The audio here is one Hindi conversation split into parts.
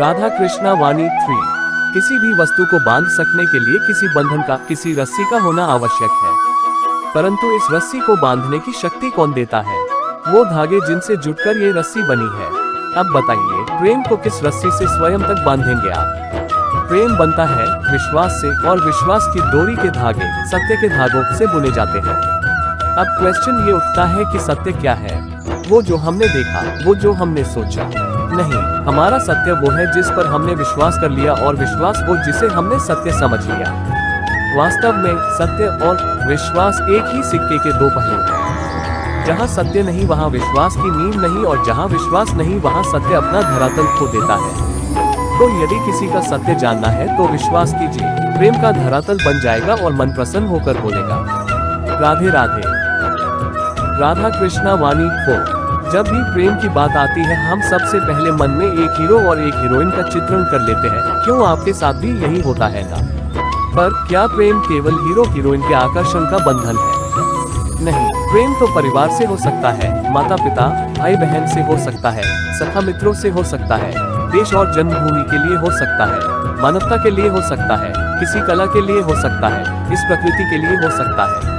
राधा कृष्णा वाणी 3। किसी भी वस्तु को बांध सकने के लिए किसी बंधन का, किसी रस्सी का होना आवश्यक है, परंतु इस रस्सी को बांधने की शक्ति कौन देता है? वो धागे जिनसे जुटकर ये रस्सी बनी है। अब बताइए, प्रेम को किस रस्सी से स्वयं तक बांधेंगे आप? प्रेम बनता है विश्वास से, और विश्वास की डोरी के धागे सत्य के धागों से बुने जाते हैं। अब क्वेश्चन ये उठता है कि सत्य क्या है? वो जो हमने देखा, वो जो हमने सोचा? नहीं, हमारा सत्य वो है जिस पर हमने विश्वास कर लिया, और विश्वास वो जिसे हमने सत्य समझ लिया। वास्तव में सत्य और विश्वास एक ही सिक्के के दो पहलू हैं। जहाँ सत्य नहीं वहाँ विश्वास की नींव नहीं, और जहाँ विश्वास नहीं वहाँ सत्य अपना धरातल खो देता है। तो यदि किसी का सत्य जानना है तो विश्वास कीजिए, प्रेम का धरातल बन जाएगा और मन प्रसन्न होकर बोलेगा, राधे राधे। राधा कृष्णा वाणी 4। जब भी प्रेम की बात आती है, हम सबसे पहले मन में एक हीरो और एक हीरोइन का चित्रण कर लेते हैं। क्यों, आपके साथ भी यही होता है ना? पर क्या प्रेम केवल हीरो हीरोइन के आकर्षण का बंधन है? नहीं, प्रेम तो परिवार से हो सकता है, माता पिता, भाई बहन से हो सकता है, सखा मित्रों से हो सकता है, देश और जन्मभूमि के लिए हो सकता है, मानवता के लिए हो सकता है, किसी कला के लिए हो सकता है, इस प्रकृति के लिए हो सकता है।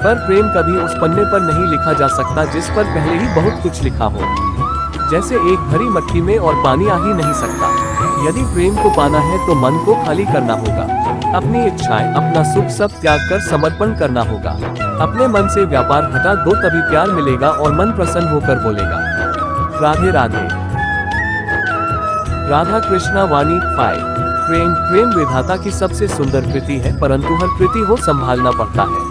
पर प्रेम कभी उस पन्ने पर नहीं लिखा जा सकता जिस पर पहले ही बहुत कुछ लिखा हो। जैसे एक भरी मटकी में और पानी आ ही नहीं सकता। यदि प्रेम को पाना है तो मन को खाली करना होगा, अपनी इच्छाएं, अपना सुख सब त्याग कर समर्पण करना होगा। अपने मन से व्यापार हटा दो, तभी प्यार मिलेगा और मन प्रसन्न होकर बोलेगा, राधे राधे। राधा कृष्णा वाणी 5। प्रेम विधाता की सबसे सुंदर कृति है, परंतु हर कृति को संभालना पड़ता है।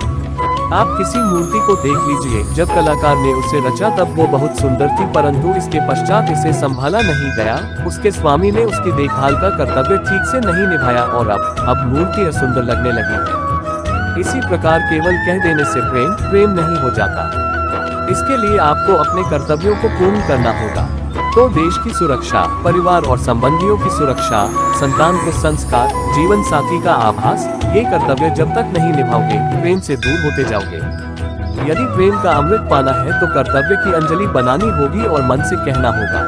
आप किसी मूर्ति को देख लीजिए, जब कलाकार ने उसे रचा तब वो बहुत सुंदर थी, परंतु इसके पश्चात इसे संभाला नहीं गया, उसके स्वामी ने उसकी देखभाल का कर्तव्य ठीक से नहीं निभाया, और अब मूर्ति असुंदर लगने लगी है। इसी प्रकार केवल कह देने से प्रेम नहीं हो जाता। इसके लिए आपको अपने कर्तव्यों को पूर्ण करना होगा। तो देश की सुरक्षा, परिवार और संबंधियों की सुरक्षा, संतान को संस्कार, जीवन साथी का आभास, ये कर्तव्य जब तक नहीं निभाओगे, प्रेम से दूर होते जाओगे। यदि प्रेम का अमृत पाना है तो कर्तव्य की अंजलि बनानी होगी और मन से कहना होगा,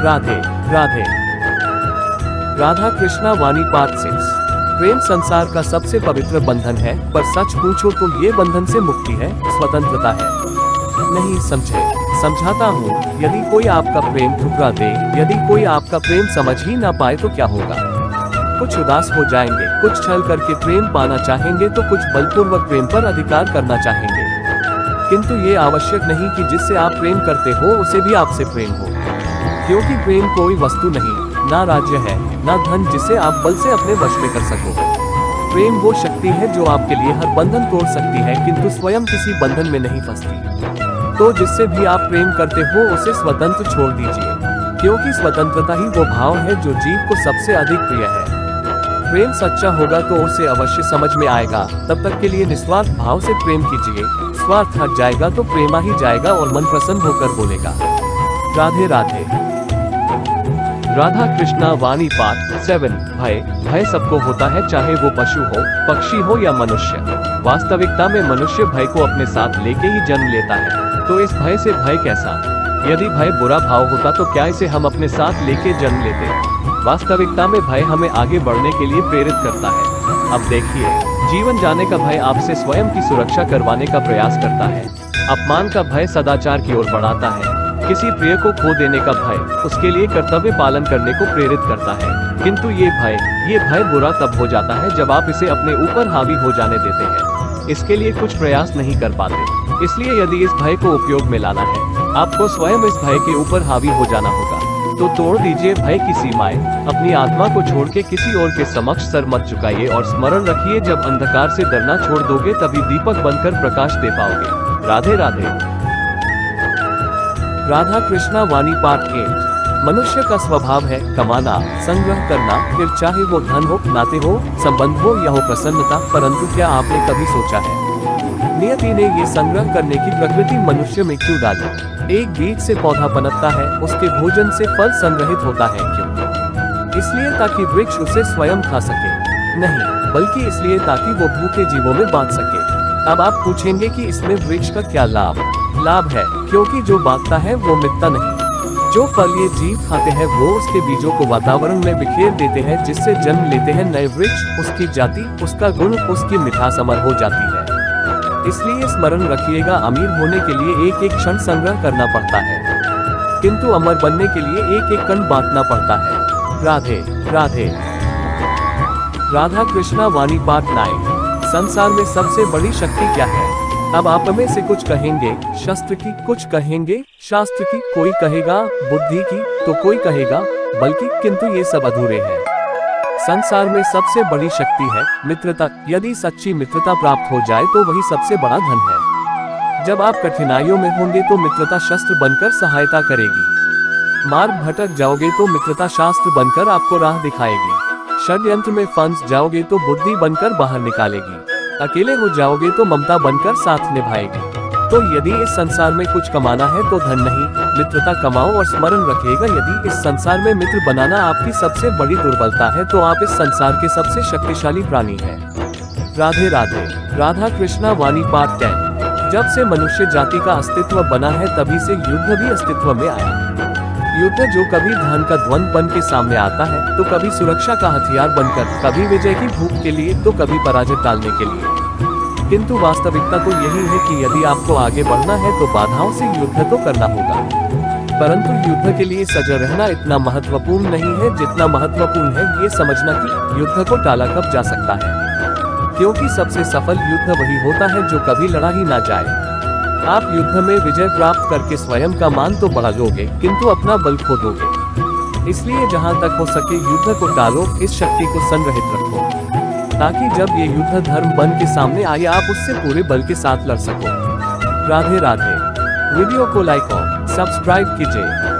राधे राधे। राधा कृष्णा वाणी पार्ट 6। प्रेम संसार का सबसे पवित्र बंधन है, पर सच पूछो तो ये बंधन से मुक्ति है, स्वतंत्रता है। नहीं समझे? समझाता हूँ। यदि कोई आपका प्रेम ठुकरा दे, यदि कोई आपका प्रेम समझ ही ना पाए तो क्या होगा? कुछ उदास हो जाएंगे, कुछ छल करके प्रेम पाना चाहेंगे, तो कुछ बलपूर्वक प्रेम पर अधिकार करना चाहेंगे। किंतु ये आवश्यक नहीं कि जिससे आप प्रेम करते हो उसे भी आपसे प्रेम हो, क्योंकि प्रेम कोई वस्तु नहीं, ना राज्य है, ना धन जिसे आप बल से अपने वश में कर सको। प्रेम वो शक्ति है जो आपके लिए हर बंधन तोड़ सकती है, किंतु स्वयं किसी बंधन में नहीं फंसती। तो जिससे भी आप प्रेम करते हो उसे स्वतंत्र छोड़ दीजिए, क्योंकि स्वतंत्रता ही वो भाव है जो जीव को सबसे अधिक प्रिय है। प्रेम सच्चा होगा तो उसे अवश्य समझ में आएगा। तब तक के लिए निस्वार्थ भाव से प्रेम कीजिए। स्वार्थ हट जाएगा तो प्रेमा ही जाएगा और मन प्रसन्न होकर बोलेगा, राधे राधे। राधा कृष्णा वाणी पाठ 7। भय सबको होता है, चाहे वो पशु हो, पक्षी हो या मनुष्य। वास्तविकता में मनुष्य भय को अपने साथ लेके ही जन्म लेता है। तो इस भय से भय कैसा? यदि भय बुरा भाव होता तो क्या इसे हम अपने साथ लेके जन्म लेते? वास्तविकता में भय हमें आगे बढ़ने के लिए प्रेरित करता है। अब देखिए, जीवन जाने का भय आपसे स्वयं की सुरक्षा करवाने का प्रयास करता है। अपमान का भय सदाचार की ओर बढ़ाता है। किसी प्रिय को खो देने का भय उसके लिए कर्तव्य पालन करने को प्रेरित करता है। किंतु ये भय बुरा तब हो जाता है जब आप इसे अपने ऊपर हावी हो जाने देते हैं, इसके लिए कुछ प्रयास नहीं कर पाते। इसलिए यदि इस भय को उपयोग में लाना है, आपको स्वयं इस भय के ऊपर हावी हो जाना होगा। तो तोड़ दीजिए भय की सीमाएं, अपनी आत्मा को छोड़ के किसी और के समक्ष सर मत झुकाइए, और स्मरण रखिए, जब अंधकार से डरना छोड़ दोगे तभी दीपक बनकर प्रकाश दे पाओगे, राधे राधे। राधा कृष्णा वाणी पार्ट 8। मनुष्य का स्वभाव है कमाना, संग्रह करना, फिर चाहे वो धन हो, नाते हो, संबंध हो या हो प्रसन्नता। परंतु क्या आपने कभी सोचा है, नियति ने ये संग्रह करने की प्रकृति मनुष्य में क्यों डाली? एक बीज से पौधा पनपता है, उसके भोजन से फल संग्रहित होता है। क्यों? इसलिए ताकि वृक्ष उसे स्वयं खा सके? नहीं, बल्कि इसलिए ताकि वो भूखे जीवों में बांट सके। अब आप पूछेंगे कि इसमें वृक्ष का क्या लाभ है, क्योंकि जो बांटता है वो मिटता नहीं। जो फल ये जीव खाते हैं वो उसके बीजों को वातावरण में बिखेर देते हैं, जिससे जन्म लेते हैं नए वृक्ष। उसकी जाति, उसका गुण, उसकी मिठास अमर हो जाती है। इसलिए स्मरण रखिएगा, अमीर होने के लिए एक एक क्षण संग्रह करना पड़ता है, किंतु अमर बनने के लिए एक एक कण बांटना पड़ता है। राधे राधे। राधा कृष्णा वाणी पाठ 9। संसार में सबसे बड़ी शक्ति क्या है? अब आप में से कुछ कहेंगे शस्त्र की, कुछ कहेंगे शास्त्र की, कोई कहेगा बुद्धि की, तो कोई कहेगा बल्कि, किंतु ये सब अधूरे हैं। संसार में सबसे बड़ी शक्ति है मित्रता। यदि सच्ची मित्रता प्राप्त हो जाए तो वही सबसे बड़ा धन है। जब आप कठिनाइयों में होंगे तो मित्रता शस्त्र बनकर सहायता करेगी। मार्ग भटक जाओगे तो मित्रता शास्त्र बनकर आपको राह दिखाएगी। षड्यंत्र में फंस जाओगे तो बुद्धि बनकर बाहर निकालेगी। अकेले हो जाओगे तो ममता बनकर साथ निभाएगी। तो यदि इस संसार में कुछ कमाना है तो धन नहीं, मित्रता कमाओ। और स्मरण रखिएगा, यदि इस संसार में मित्र बनाना आपकी सबसे बड़ी दुर्बलता है तो आप इस संसार के सबसे शक्तिशाली प्राणी हैं। राधे राधे। राधा कृष्णा वाणी पाठ 10। जब से मनुष्य जाति का अस्तित्व बना है तभी से युद्ध भी अस्तित्व में आया। युद्ध जो कभी धन का द्वंद्व बन के सामने आता है, तो कभी सुरक्षा का हथियार बनकर, कभी विजय की भूख के लिए, तो कभी पराजय टालने के लिए। किंतु वास्तविकता तो यही है कि यदि आपको आगे बढ़ना है तो बाधाओं से युद्ध तो करना होगा। परंतु युद्ध के लिए सजग रहना इतना महत्वपूर्ण नहीं है जितना महत्वपूर्ण है ये समझना कि युद्ध को टाला कब जा सकता है। क्योंकि सबसे सफल युद्ध वही होता है जो कभी लड़ा ही ना जाए। आप युद्ध में विजय प्राप्त करके स्वयं का मान तो बढ़ा लोगे, किंतु अपना बल खो दोगे। इसलिए जहां तक हो सके युद्ध को टालो, इस शक्ति को संग्रहित रखो, ताकि जब ये युद्ध धर्म बन के सामने आए आप उससे पूरे बल के साथ लड़ सको। राधे राधे। वीडियो को लाइक और सब्सक्राइब कीजिए।